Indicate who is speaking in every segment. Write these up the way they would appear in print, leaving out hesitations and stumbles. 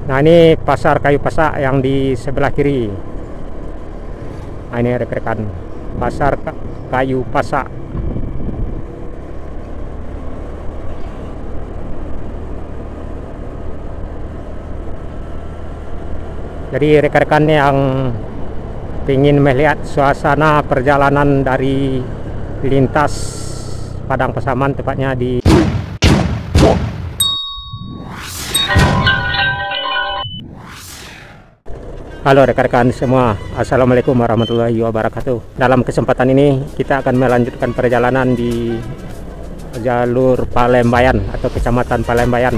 Speaker 1: Nah, ini pasar kayu pasak yang di sebelah kiri. Nah, ini rekan-rekan, pasar kayu pasak. Jadi rekan-rekan yang ingin melihat suasana perjalanan dari lintas Padang Pasaman, tepatnya di Halo rekan-rekan semua, Assalamualaikum warahmatullahi wabarakatuh. Dalam kesempatan ini kita akan melanjutkan perjalanan di jalur Palembayan atau Kecamatan Palembayan.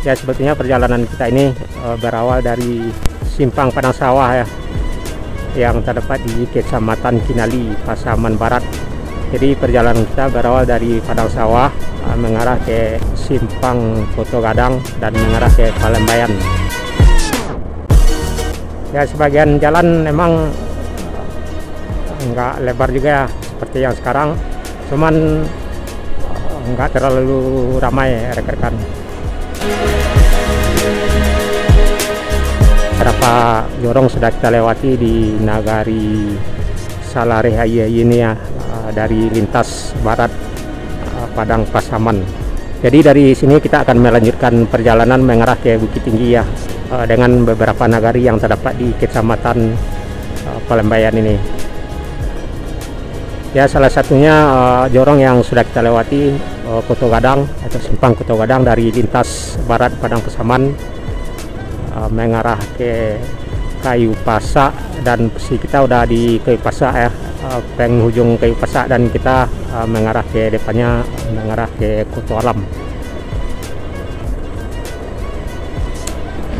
Speaker 1: Ya, sebetulnya perjalanan kita ini berawal dari Simpang Padang Sawah ya, yang terdapat di Kecamatan Kinali, Pasaman Barat. Jadi perjalanan kita berawal dari Padang Sawah mengarah ke Simpang Poto Gadang dan mengarah ke Palembayan. Ya, sebagian jalan memang nggak lebar juga ya, seperti yang sekarang, cuman nggak terlalu ramai rekan-rekan. Beberapa jorong sudah kita lewati di Nagari Salareh ini ya, dari lintas barat Padang Pasaman. Jadi dari sini kita akan melanjutkan perjalanan mengarah ke Bukit Tinggi ya, dengan beberapa nagari yang terdapat di Kecamatan Palembayan ini. Ya, salah satunya jorong yang sudah kita lewati, Poto Gadang atau Simpang Poto Gadang dari lintas barat Padang Pasaman mengarah ke Kayu Pasak, dan posisi kita udah di Kayu Pasak ya, penghujung Kayu Pasak, dan kita mengarah ke depannya, mengarah ke Koto Alam.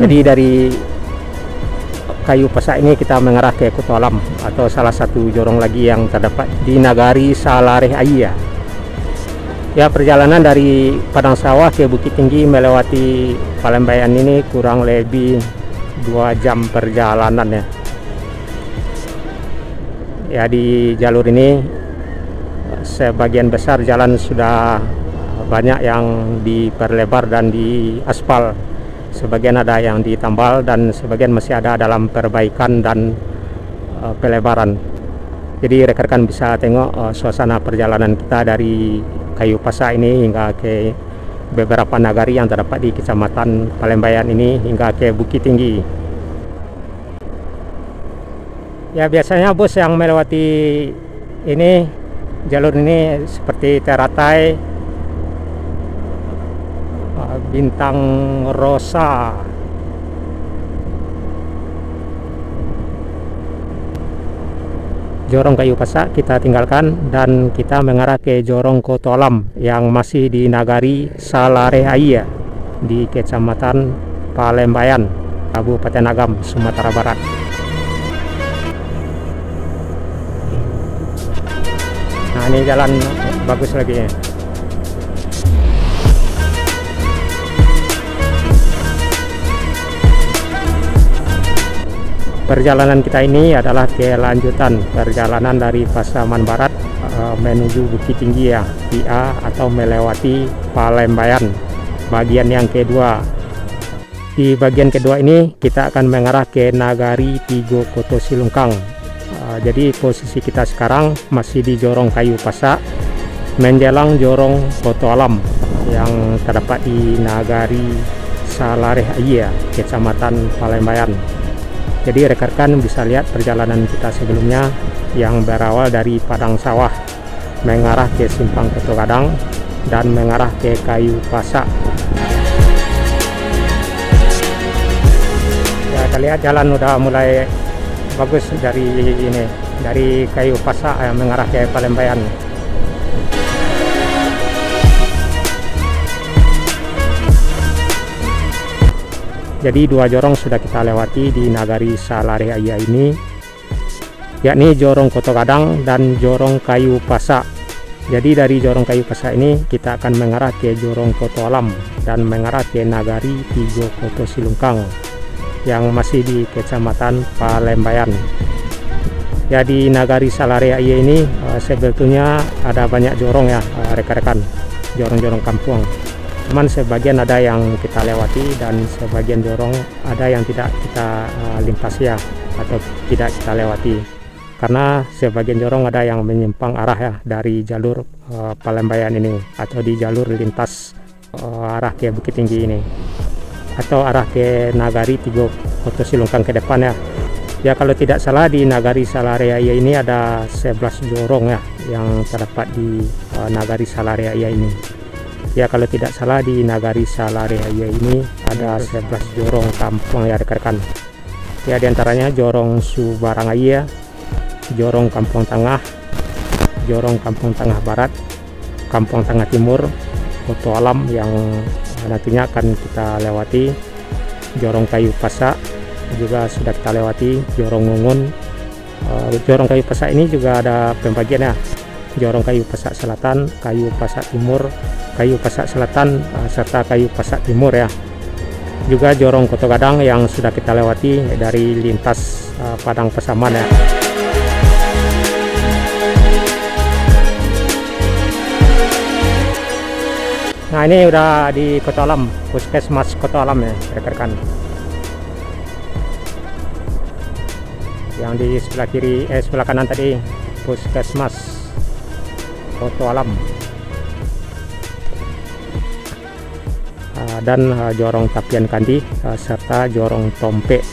Speaker 1: Jadi dari Kayu Pasak ini kita mengarah ke Koto Alam, atau salah satu jorong lagi yang terdapat di Nagari Salareh ya. Ya, perjalanan dari Padang Sawah ke Bukit Tinggi melewati Palembayan ini kurang lebih 2 jam perjalanan ya. Ya, di jalur ini sebagian besar jalan sudah banyak yang diperlebar dan diaspal. Sebagian ada yang ditambal dan sebagian masih ada dalam perbaikan dan pelebaran. Jadi rekan-rekan bisa tengok suasana perjalanan kita dari Kayu Pasak ini hingga ke beberapa nagari yang terdapat di Kecamatan Palembayan ini hingga ke Bukit Tinggi. Ya, biasanya bus yang melewati ini, jalur ini seperti Teratai, Bintang Rosa, jorong Kayu Pasak kita tinggalkan dan kita mengarah ke jorong Koto Alam yang masih di Nagari Salareh ya, di Kecamatan Palembayan, Kabupaten Agam, Sumatera Barat. Nah, ini jalan bagus lagi ya. Perjalanan kita ini adalah kelanjutan perjalanan dari Pasaman Barat menuju Bukit Tinggi ya, PA, atau melewati Palembayan, bagian yang kedua. Di bagian kedua ini kita akan mengarah ke Nagari Tigo Koto Silungkang. Jadi posisi kita sekarang masih di jorong Kayu Pasak menjelang jorong Koto Alam yang terdapat di Nagari Salareh ya, Kecamatan Palembayan. Jadi rekan-rekan bisa lihat perjalanan kita sebelumnya yang berawal dari Padang Sawah mengarah ke Simpang Poto Gadang dan mengarah ke Kayu Pasak. Ya, kita lihat jalan udah mulai bagus dari ini, dari Kayu Pasak mengarah ke Palembayan. Jadi 2 jorong sudah kita lewati di Nagari Salareh ini, yakni jorong Koto Gadang dan jorong Kayu Pasak. Jadi dari jorong Kayu Pasak ini kita akan mengarah ke jorong Koto Alam dan mengarah ke Nagari Tigo Koto Silungkang yang masih di Kecamatan Palembayan. Ya, di Nagari Salareh ini sebetulnya ada banyak jorong ya rekan-rekan, jorong-jorong kampung. cuman sebagian ada yang kita lewati dan sebagian jorong ada yang tidak kita lintasi ya, atau tidak kita lewati, karena sebagian jorong ada yang menyimpang arah ya dari jalur Palembayan ini, atau di jalur lintas arah ke Bukit Tinggi ini, atau arah ke Nagari Tigo Koto Silungkang ke depan ya. Ya, kalau tidak salah di Nagari Salareaya ini ada 11 jorong ya yang terdapat di Nagari Salareaya ini. Ya, kalau tidak salah di Nagari Salareaya ini ada 11 jorong kampung ya rekan-rekan. Ya, diantaranya jorong Subarangaya, jorong Kampung Tengah, jorong Kampung Tengah Barat, Kampung Tengah Timur, Koto Alam yang nantinya akan kita lewati, jorong Kayu Pasak juga sudah kita lewati, jorong Ngungun. Jorong Kayu Pasak ini juga ada pembagian ya, jorong Kayu Pasak Selatan, Kayu Pasak Timur, Kayu Pasak Selatan, serta Kayu Pasak Timur ya. Juga jorong Koto Gadang yang sudah kita lewati dari lintas Padang Pasaman ya. Nah, ini udah di Koto Alam, Puskesmas Koto Alam ya rekan-rekan. Yang di sebelah kiri, sebelah kanan tadi Puskesmas Koto Alam. Dan jorong Tapian Kandi serta jorong Tompe.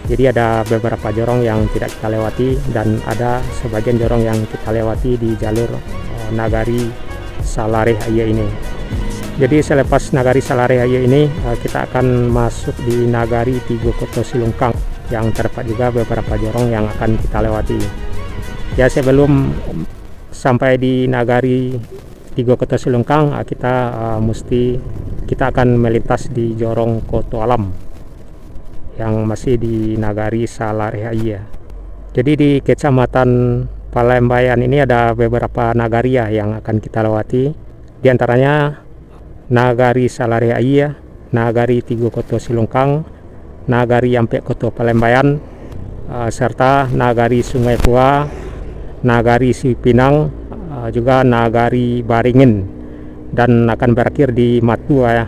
Speaker 1: Jadi ada beberapa jorong yang tidak kita lewati dan ada sebagian jorong yang kita lewati di jalur Nagari Salareaya ini. Jadi selepas Nagari Salareaya ini kita akan masuk di Nagari Tigo Koto Silungkang yang terdapat juga beberapa jorong yang akan kita lewati. Ya, sebelum sampai di Nagari Tigo Koto Silungkang kita akan melintas di jorong Koto Alam yang masih di Nagari Salareaya. Jadi di Kecamatan Palembayan ini ada beberapa nagaria yang akan kita lewati, di antaranya Nagari Salareaya, Nagari Tigo Koto Silungkang, Nagari Yampek Koto Palembayan, serta Nagari Sungai Pua, Nagari Sipinang, juga Nagari Baringin, dan akan berakhir di Matua ya.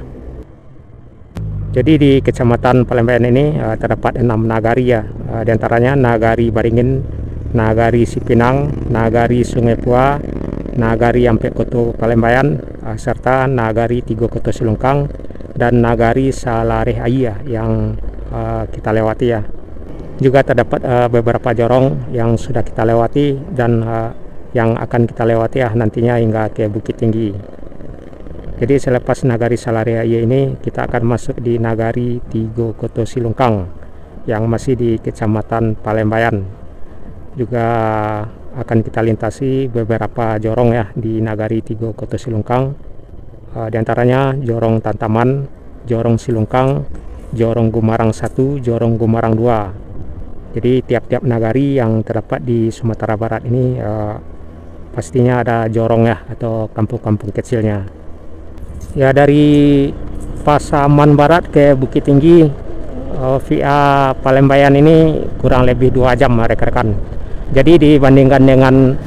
Speaker 1: Jadi di Kecamatan Palembayan ini terdapat 6 nagari ya, diantaranya Nagari Baringin, Nagari Sipinang, Nagari Sungai Pua, Nagari Yampek Koto Palembayan, serta Nagari Tigo Koto Silungkang dan Nagari Salareaya yang kita lewati ya. Juga terdapat beberapa jorong yang sudah kita lewati dan yang akan kita lewati ya nantinya hingga ke Bukit Tinggi. Jadi selepas Nagari Salareaya ini kita akan masuk di Nagari Tigo Koto Silungkang yang masih di Kecamatan Palembayan. Juga akan kita lintasi beberapa jorong ya di Nagari Tigo Koto Silungkang, di antaranya jorong Tantaman, jorong Silungkang, jorong Gumarang 1, jorong Gumarang 2. Jadi tiap-tiap nagari yang terdapat di Sumatera Barat ini pastinya ada jorong ya, atau kampung-kampung kecilnya. Ya, dari Pasaman Barat ke Bukit Tinggi via Palembayan ini kurang lebih 2 jam rekan-rekan. Jadi dibandingkan dengan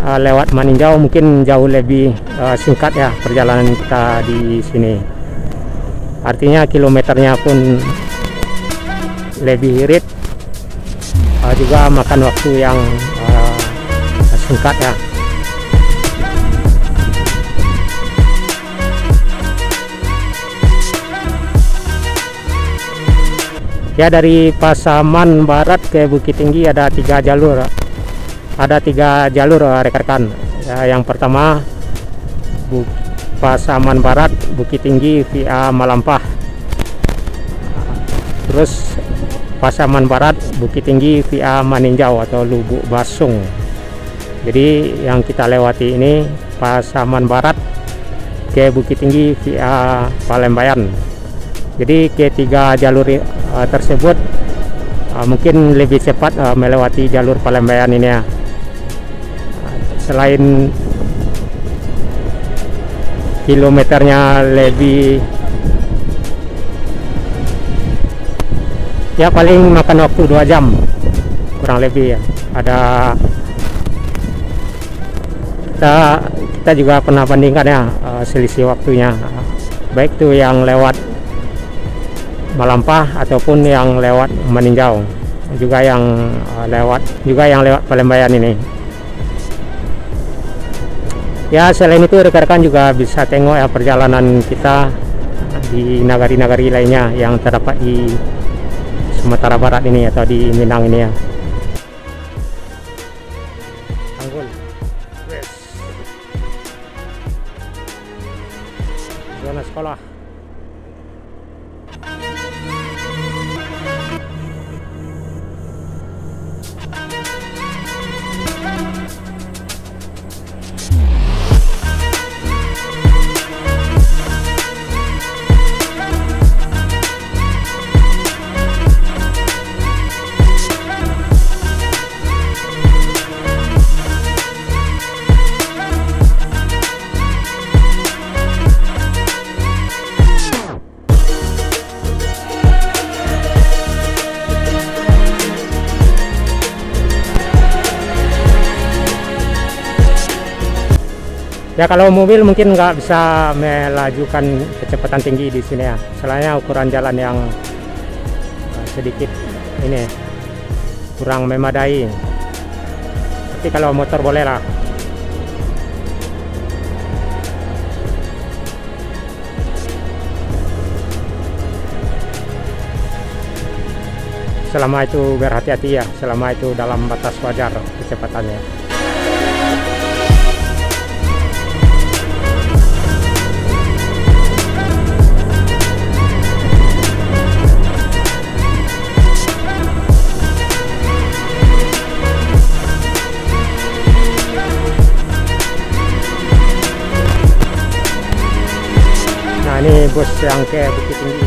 Speaker 1: lewat Maninjau mungkin jauh lebih singkat ya perjalanan kita di sini. Artinya kilometernya pun lebih irit, juga makan waktu yang singkat ya. Ya, dari Pasaman Barat ke Bukit Tinggi ada 3 jalur. Ada 3 jalur rekan-rekan. Ya, yang pertama Pasaman Barat Bukit Tinggi via Malampah. Terus Pasaman Barat Bukit Tinggi via Maninjau atau Lubuk Basung. Jadi yang kita lewati ini Pasaman Barat ke Bukit Tinggi via Palembayan. Jadi ketiga jalur tersebut mungkin lebih cepat melewati jalur Palembayan ini ya. Selain kilometernya lebih, ya paling makan waktu 2 jam kurang lebih ya. Ada kita juga pernah bandingkan ya selisih waktunya baik itu yang lewat Malampah ataupun yang lewat Meninjau, juga yang lewat Palembayan ini. Ya, selain itu rekan-rekan juga bisa tengok ya perjalanan kita di nagari-nagari lainnya yang terdapat di Sumatera Barat ini atau di Minang ini ya. Tanggul West, zona sekolah. Ya, kalau mobil mungkin nggak bisa melajukan kecepatan tinggi di sini ya. Soalnya ukuran jalan yang sedikit ini kurang memadai. Tapi kalau motor boleh lah. Selama itu berhati-hati ya, selama itu dalam batas wajar kecepatannya. Ini bus yang ke Bukit Tinggi.